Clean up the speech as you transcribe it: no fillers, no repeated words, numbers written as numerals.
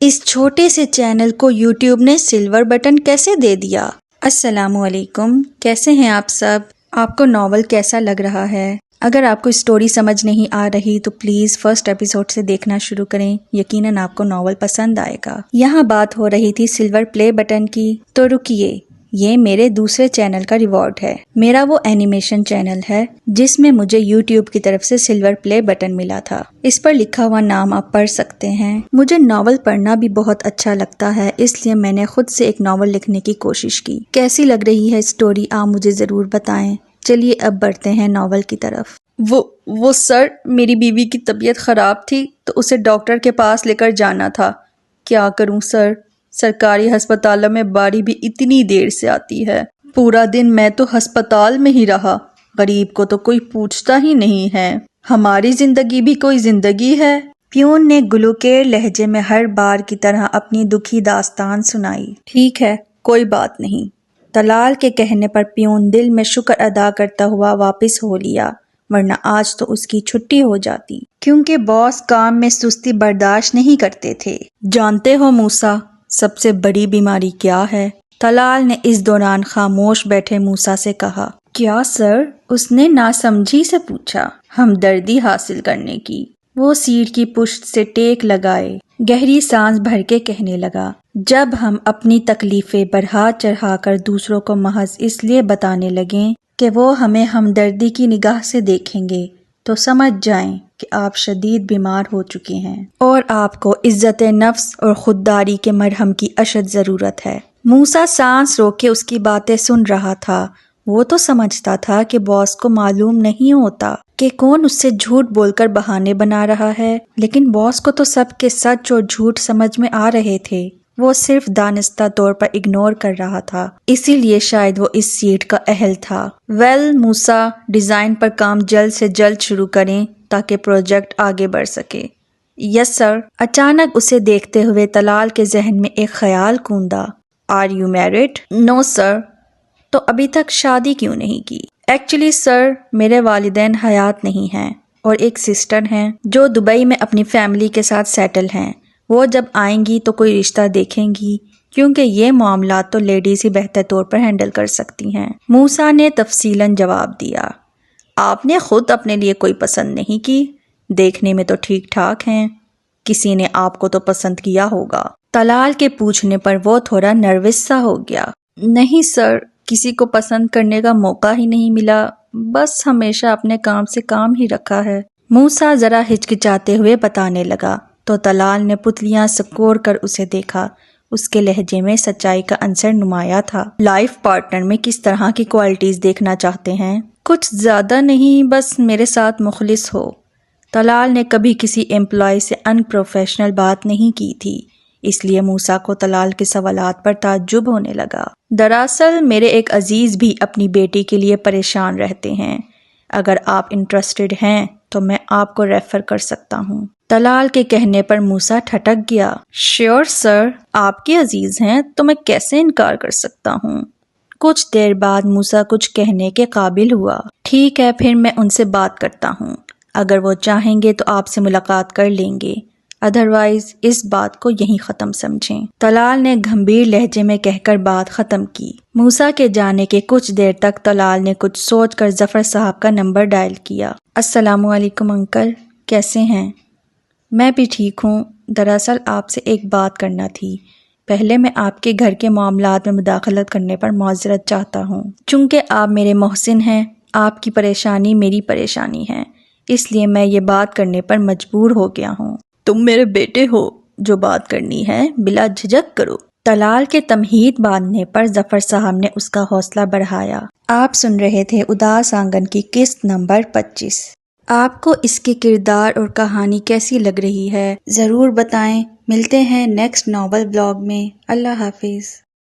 اس چھوٹے سے چینل کو یوٹیوب نے سلور بٹن کیسے دے دیا؟ السلام علیکم، کیسے ہیں آپ سب؟ آپ کو ناول کیسا لگ رہا ہے؟ اگر آپ کو سٹوری سمجھ نہیں آ رہی تو پلیز فرسٹ ایپیسوڈ سے دیکھنا شروع کریں، یقیناً آپ کو ناول پسند آئے گا۔ یہاں بات ہو رہی تھی سلور پلے بٹن کی، تو رکیے، یہ میرے دوسرے چینل کا ریوارڈ ہے۔ میرا وہ اینیمیشن چینل ہے جس میں مجھے یوٹیوب کی طرف سے سلور پلے بٹن ملا تھا۔ اس پر لکھا ہوا نام آپ پڑھ سکتے ہیں۔ مجھے ناول پڑھنا بھی بہت اچھا لگتا ہے، اس لیے میں نے خود سے ایک ناول لکھنے کی کوشش کی۔ کیسی لگ رہی ہے سٹوری، آپ مجھے ضرور بتائیں۔ چلیے اب بڑھتے ہیں ناول کی طرف۔ وہ سر، میری بیوی کی طبیعت خراب تھی تو اسے ڈاکٹر کے پاس لے کر جانا تھا۔ کیا کروں سر، سرکاری ہسپتالوں میں باری بھی اتنی دیر سے آتی ہے۔ پورا دن میں تو ہسپتال میں ہی رہا، غریب کو تو کوئی پوچھتا ہی نہیں ہے۔ ہماری زندگی بھی کوئی زندگی ہے۔ پیون نے گلوکیر لہجے میں ہر بار کی طرح اپنی دکھی داستان سنائی۔ ٹھیک ہے، کوئی بات نہیں۔ طلال کے کہنے پر پیون دل میں شکر ادا کرتا ہوا واپس ہو لیا، ورنہ آج تو اس کی چھٹی ہو جاتی، کیونکہ باس کام میں سستی برداشت نہیں کرتے تھے۔ جانتے ہو موسیٰ، سب سے بڑی بیماری کیا ہے؟ طلال نے اس دوران خاموش بیٹھے موسیٰ سے کہا۔ کیا سر؟ اس نے ناسمجھی سے پوچھا۔ ہمدردی حاصل کرنے کی۔ وہ سیٹ کی پشت سے ٹیک لگائے گہری سانس بھر کے کہنے لگا، جب ہم اپنی تکلیفیں بڑھا چڑھا کر دوسروں کو محض اس لیے بتانے لگیں کہ وہ ہمیں ہمدردی کی نگاہ سے دیکھیں گے تو سمجھ جائیں کہ آپ شدید بیمار ہو چکے ہیں اور آپ کو عزت نفس اور خودداری کے مرہم کی اشد ضرورت ہے۔ موسیٰ سانس روک کے اس کی باتیں سن رہا تھا۔ وہ تو سمجھتا تھا کہ باس کو معلوم نہیں ہوتا کہ کون اس سے جھوٹ بول کر بہانے بنا رہا ہے، لیکن باس کو تو سب کے سچ اور جھوٹ سمجھ میں آ رہے تھے۔ وہ صرف دانستہ طور پر اگنور کر رہا تھا، اسی لیے شاید وہ اس سیٹ کا اہل تھا۔ موسیٰ، ڈیزائن پر کام جلد سے جلد شروع کریں تاکہ پروجیکٹ آگے بڑھ سکے۔ یس سر۔ اچانک اسے دیکھتے ہوئے طلال کے ذہن میں ایک خیال کوندا۔ Are you married? No sir. تو ابھی تک شادی کیوں نہیں کی؟ ایکچولی سر، میرے والدین حیات نہیں ہیں اور ایک سسٹر ہیں جو دبئی میں اپنی فیملی کے ساتھ سیٹل ہیں۔ وہ جب آئیں گی تو کوئی رشتہ دیکھیں گی، کیونکہ یہ معاملات تو لیڈیز ہی بہتر طور پر ہینڈل کر سکتی ہیں۔ موسیٰ نے تفصیلاً جواب دیا۔ آپ نے خود اپنے لیے کوئی پسند نہیں کی؟ دیکھنے میں تو ٹھیک ٹھاک ہیں، کسی نے آپ کو تو پسند کیا ہوگا۔ طلال کے پوچھنے پر وہ تھوڑا نروس سا ہو گیا۔ نہیں سر، کسی کو پسند کرنے کا موقع ہی نہیں ملا، بس ہمیشہ اپنے کام سے کام ہی رکھا ہے۔ موسیٰ ذرا ہچکچاتے ہوئے بتانے لگا تو طلال نے پتلیاں سکوڑ کر اسے دیکھا۔ اس کے لہجے میں سچائی کا عنصر نمایاں تھا۔ لائف پارٹنر میں کس طرح کی کوالٹیز دیکھنا چاہتے ہیں؟ کچھ زیادہ نہیں، بس میرے ساتھ مخلص ہو۔ طلال نے کبھی کسی امپلائی سے ان پروفیشنل بات نہیں کی تھی، اس لیے موسیٰ کو طلال کے سوالات پر تعجب ہونے لگا۔ دراصل میرے ایک عزیز بھی اپنی بیٹی کے لیے پریشان رہتے ہیں، اگر آپ انٹرسٹڈ ہیں تو میں آپ کو ریفر کر سکتا ہوں۔ طلال کے کہنے پر موسیٰ ٹھٹک گیا۔ شیور سر، آپ کے عزیز ہیں تو میں کیسے انکار کر سکتا ہوں۔ کچھ دیر بعد موسیٰ کچھ کہنے کے قابل ہوا۔ ٹھیک ہے، پھر میں ان سے بات کرتا ہوں، اگر وہ چاہیں گے تو آپ سے ملاقات کر لیں گے، ادروائز اس بات کو یہیں ختم سمجھیں۔ طلال نے گمبھیر لہجے میں کہہ کر بات ختم کی۔ موسیٰ کے جانے کے کچھ دیر تک طلال نے کچھ سوچ کر ظفر صاحب کا نمبر ڈائل کیا۔ السلام علیکم انکل، کیسے ہیں؟ میں بھی ٹھیک ہوں۔ دراصل آپ سے ایک بات کرنا تھی۔ پہلے میں آپ کے گھر کے معاملات میں مداخلت کرنے پر معذرت چاہتا ہوں، چونکہ آپ میرے محسن ہیں، آپ کی پریشانی میری پریشانی ہے، اس لیے میں یہ بات کرنے پر مجبور ہو گیا ہوں۔ تم میرے بیٹے ہو، جو بات کرنی ہے بلا جھجک کرو۔ طلال کے تمہید باندھنے پر ظفر صاحب نے اس کا حوصلہ بڑھایا۔ آپ سن رہے تھے اداس آنگن کی قسط نمبر 25۔ آپ کو اس کے کردار اور کہانی کیسی لگ رہی ہے ضرور بتائیں۔ ملتے ہیں نیکسٹ ناول بلاگ میں۔ اللہ حافظ۔